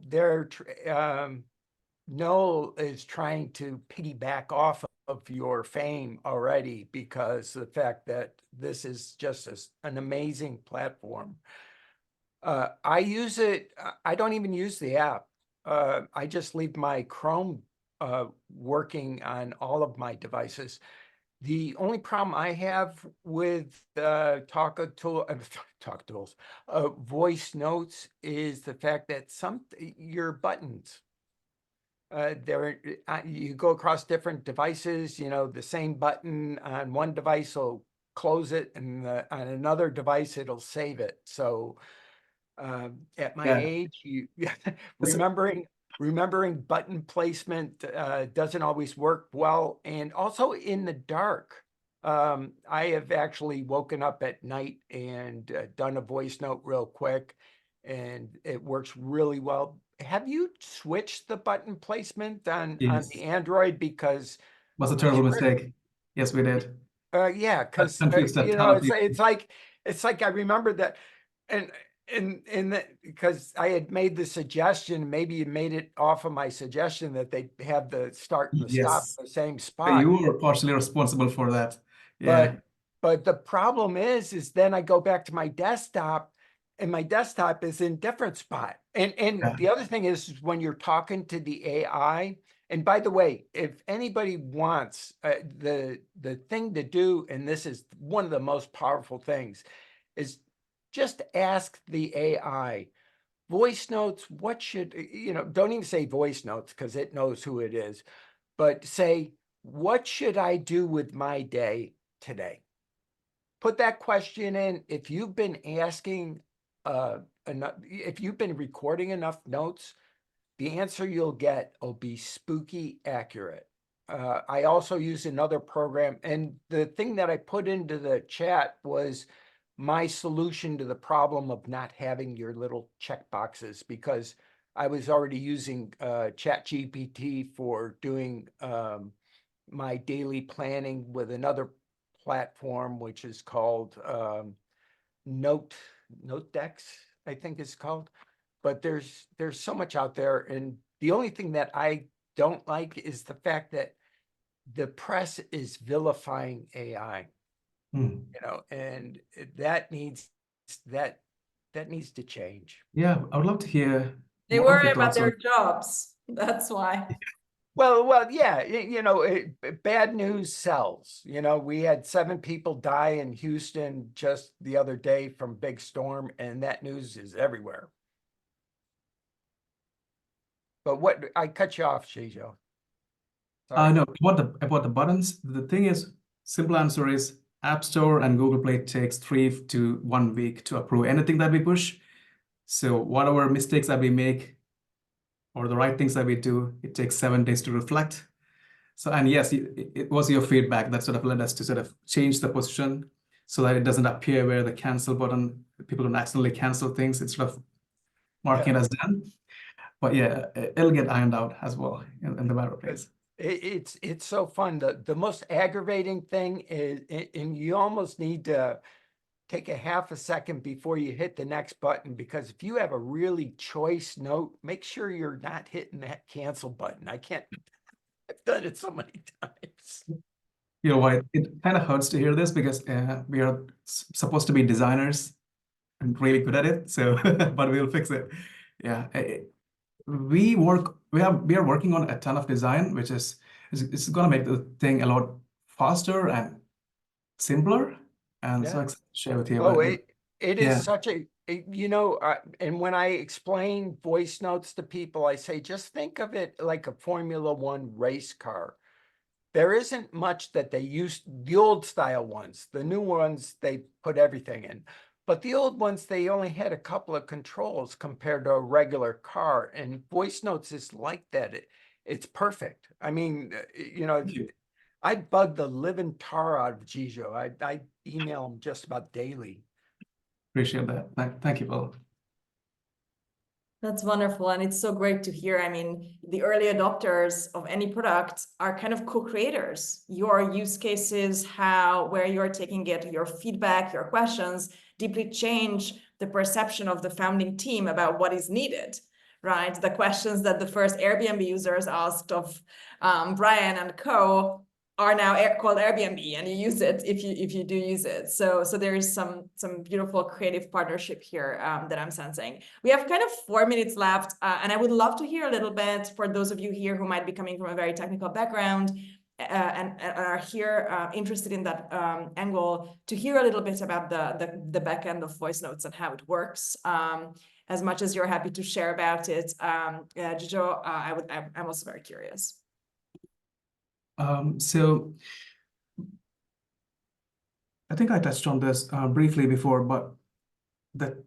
Noel is trying to piggyback off of your fame already because the fact that this is just an amazing platform. I use it. I don't even use the app. I just leave my Chrome working on all of my devices. The only problem I have with Talk Tools, voice notes is the fact that your buttons, you go across different devices, the same button on one device will close it and on another device it'll save it. So at my age, remembering button placement doesn't always work well. And also in the dark, I have actually woken up at night and done a voice note real quick, and it works really well. Have you switched the button placement on the Android? Because Was a terrible mistake. Yes, we did. yeah, because it's like I remember that, and that because I had made the suggestion, maybe you made it off of my suggestion that they have the start and the stop in the same spot. You were partially responsible for that. Yeah. But the problem is then I go back to my desktop and my desktop is in different spot. And the other thing is when you're talking to the AI, and by the way, if anybody wants the thing to do, and this is one of the most powerful things, is just ask the AI, voice notes, what should, don't even say voice notes because it knows who it is, but say, what should I do with my day today? Put that question in. If you've been asking if you've been recording enough notes, the answer you'll get will be spooky accurate. I also use another program, and the thing that I put into the chat was my solution to the problem of not having your little check boxes, because I was already using ChatGPT for doing my daily planning with another platform, which is called NoteDex, I think it's called. But there's so much out there, and the only thing that I don't like is the fact that the press is vilifying AI. And that needs to change. Yeah, I would love to hear. They worry about their jobs. That's why. Well, yeah, bad news sells. We had 7 people die in Houston just the other day from big storm, and that news is everywhere. But I cut you off, Jijo. No, about the buttons. The thing is, simple answer is App Store and Google Play takes 3 to 1 week to approve anything that we push. So whatever mistakes that we make or the right things that we do, it takes 7 days to reflect. So, and yes, it was your feedback that sort of led us to sort of change the position so that it doesn't appear where the cancel button, people don't accidentally cancel things. It's sort of marking it as done. But yeah, it'll get ironed out as well in the marketplace. It's so fun. The most aggravating thing is, and you almost need to take a half a second before you hit the next button, because if you have a really choice note, make sure you're not hitting that cancel button. I've done it so many times. You know what? It kind of hurts to hear this because we are supposed to be designers and really good at it. So, but we'll fix it. Yeah, we are working on a ton of design, which is it's going to make the thing a lot faster and simpler. And so I can share with you. Oh, it is yeah. such a, you know, and when I explain voice notes to people, I say, just think of it like a Formula One race car. There isn't much that they used, the old style ones. The new ones, they put everything in. But the old ones, they only had a couple of controls compared to a regular car. And voice notes is like that. It's perfect. I mean, you know, I bug the living tar out of Jijo. I email him just about daily. Appreciate that. Thank you, Bill. That's wonderful. And it's so great to hear. I mean, the early adopters of any product are kind of co-creators. Your use cases, where you're taking it, your feedback, your questions deeply change the perception of the founding team about what is needed, right? The questions that the first Airbnb users asked of Brian and co are now called Airbnb, and you use it if you do use it. So there is some beautiful creative partnership here that I'm sensing. We have kind of 4 minutes left, and I would love to hear a little bit for those of you here who might be coming from a very technical background and are here interested in that angle, to hear a little bit about the back end of voice notes and how it works. As much as you're happy to share about it, Jijo, I'm also very curious. So I think I touched on this briefly before, but the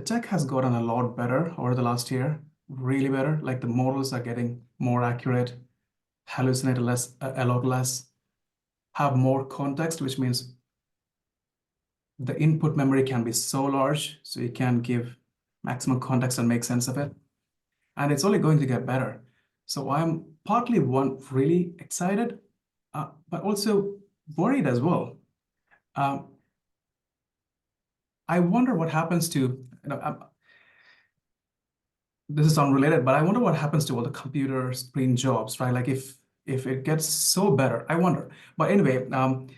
tech has gotten a lot better over the last year, really better. Like the models are getting more accurate, hallucinate a lot less, have more context, which means the input memory can be so large, so you can give maximum context and make sense of it. And it's only going to get better. So I'm partly really excited, but also worried as well. I wonder what happens to, this is unrelated, but I wonder what happens to all the computer screen jobs, right? Like if it gets so better, I wonder. But anyway,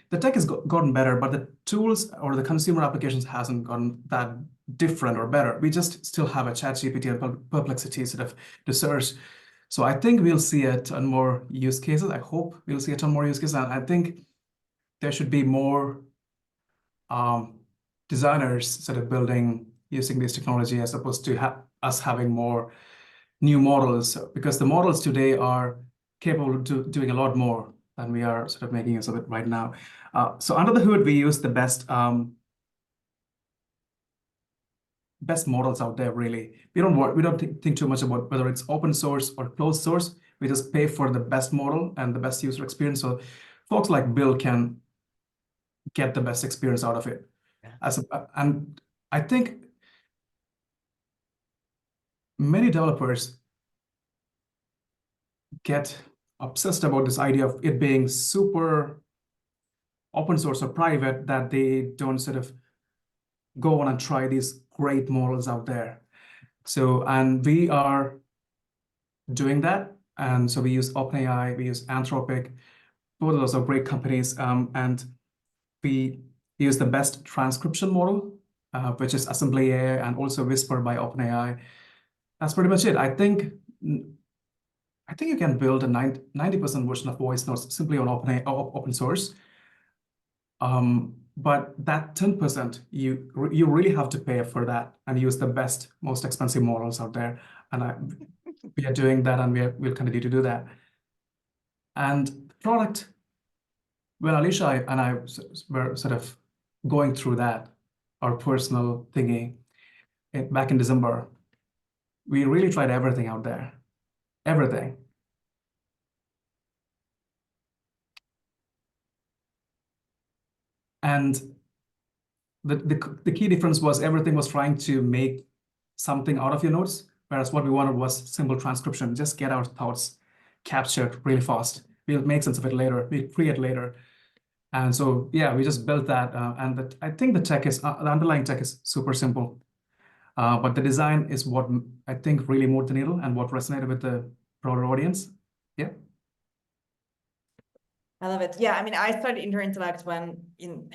the tech has gotten better, but the tools or the consumer applications hasn't gotten that different or better. We just still have a ChatGPT and Perplexity sort of to search. So I think we'll see a ton more use cases. I hope we'll see a ton more use cases. And I think there should be more designers sort of using this technology as opposed to us having more new models, because the models today are capable of doing a lot more than we are sort of making use of it right now. So under the hood, we use the best models out there, really. We don't think too much about whether it's open source or closed source. We just pay for the best model and the best user experience, so folks like Bill can get the best experience out of it. Yeah. And I think many developers get obsessed about this idea of it being super open source or private, that they don't sort of go on and try these great models out there. So, and we are doing that. And so we use OpenAI, we use Anthropic, both of those are great companies. And we use the best transcription model, which is Assembly AI, and also Whisper by OpenAI. That's pretty much it. I think you can build a 90% version of voice notes simply on open source. But that 10%, you really have to pay for that and use the best, most expensive models out there. And we are doing that, and we'll continue to do that. And the product when Alicia and I were sort of going through that, our personal thingy back in December, we really tried everything out there, everything. And the key difference was everything was trying to make something out of your notes, whereas what we wanted was simple transcription. Just get our thoughts captured really fast. We'll make sense of it later. We'll create later. And so, yeah, we just built that. And I think the tech is, the underlying tech is super simple. But the design is what I think really moved the needle and what resonated with the broader audience. Yeah. I love it. Yeah, I mean, I started Interintellect when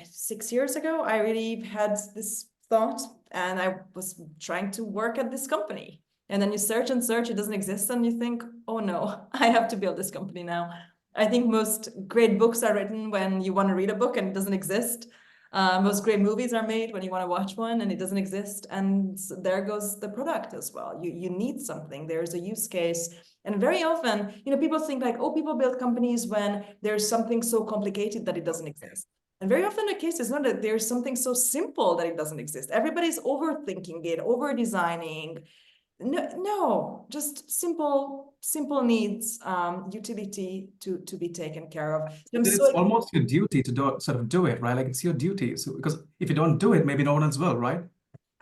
6 years ago, I really had this thought and I was trying to work at this company. And then you search and search, it doesn't exist. And you think, oh no, I have to build this company now. I think most great books are written when you want to read a book and it doesn't exist. Most great movies are made when you want to watch one and it doesn't exist. And there goes the product as well. You need something. There's a use case. And very often, people think like, oh, people build companies when there's something so complicated that it doesn't exist. And very often the case is not that there's something so simple that it doesn't exist. Everybody's overthinking it, over-designing. No, just simple needs, utility to be taken care of. It's almost your duty to do it, right? Like it's your duty. So, because if you don't do it, maybe no one else will, right?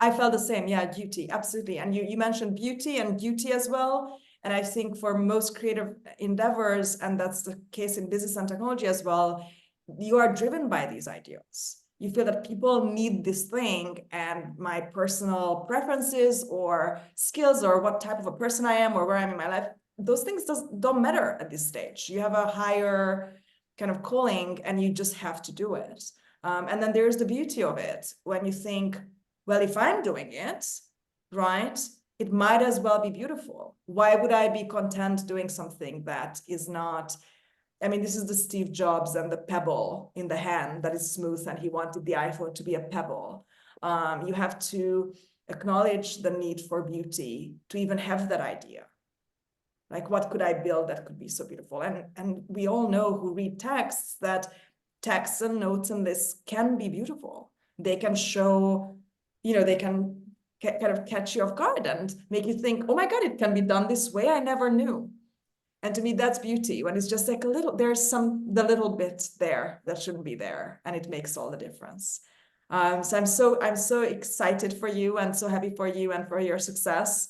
I felt the same. Yeah, duty, absolutely. And you mentioned beauty and duty as well. And I think for most creative endeavors, and that's the case in business and technology as well, you are driven by these ideals. You feel that people need this thing, and my personal preferences or skills or what type of a person I am or where I'm in my life, those things don't matter at this stage. You have a higher kind of calling and you just have to do it. And then there's the beauty of it when you think, well, if I'm doing it, right, it might as well be beautiful. Why would I be content doing something that is not, I mean, this is the Steve Jobs and the pebble in the hand that is smooth, and he wanted the iPhone to be a pebble. You have to acknowledge the need for beauty to even have that idea. Like, what could I build that could be so beautiful? And we all know who read texts that texts and notes and lists can be beautiful. They can show, they can kind of catch you off guard and make you think, oh my God, it can be done this way. I never knew. And to me, that's beauty, when it's just like there's the little bit there that shouldn't be there, and it makes all the difference. So I'm so excited for you and so happy for you and for your success.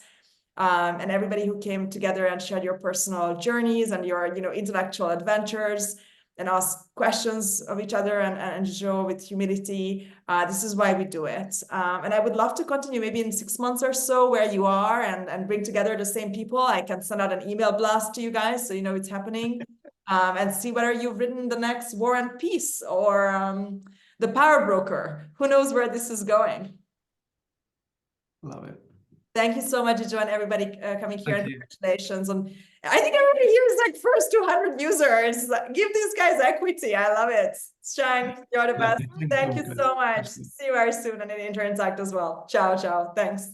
And everybody who came together and shared your personal journeys and your, intellectual adventures and ask questions of each other and show with humility. This is why we do it. And I would love to continue maybe in 6 months or so where you are and bring together the same people. I can send out an email blast to you guys so you know it's happening, and see whether you've written the next War and Peace or The Power Broker. Who knows where this is going? Love it. Thank you so much, Jijo, and everybody coming here. And congratulations. And I think everybody here is like first 200 users. Give these guys equity. I love it. Shang, you're the best. Thank you so much. See you very soon and in Interintellect as well. Ciao, ciao. Thanks.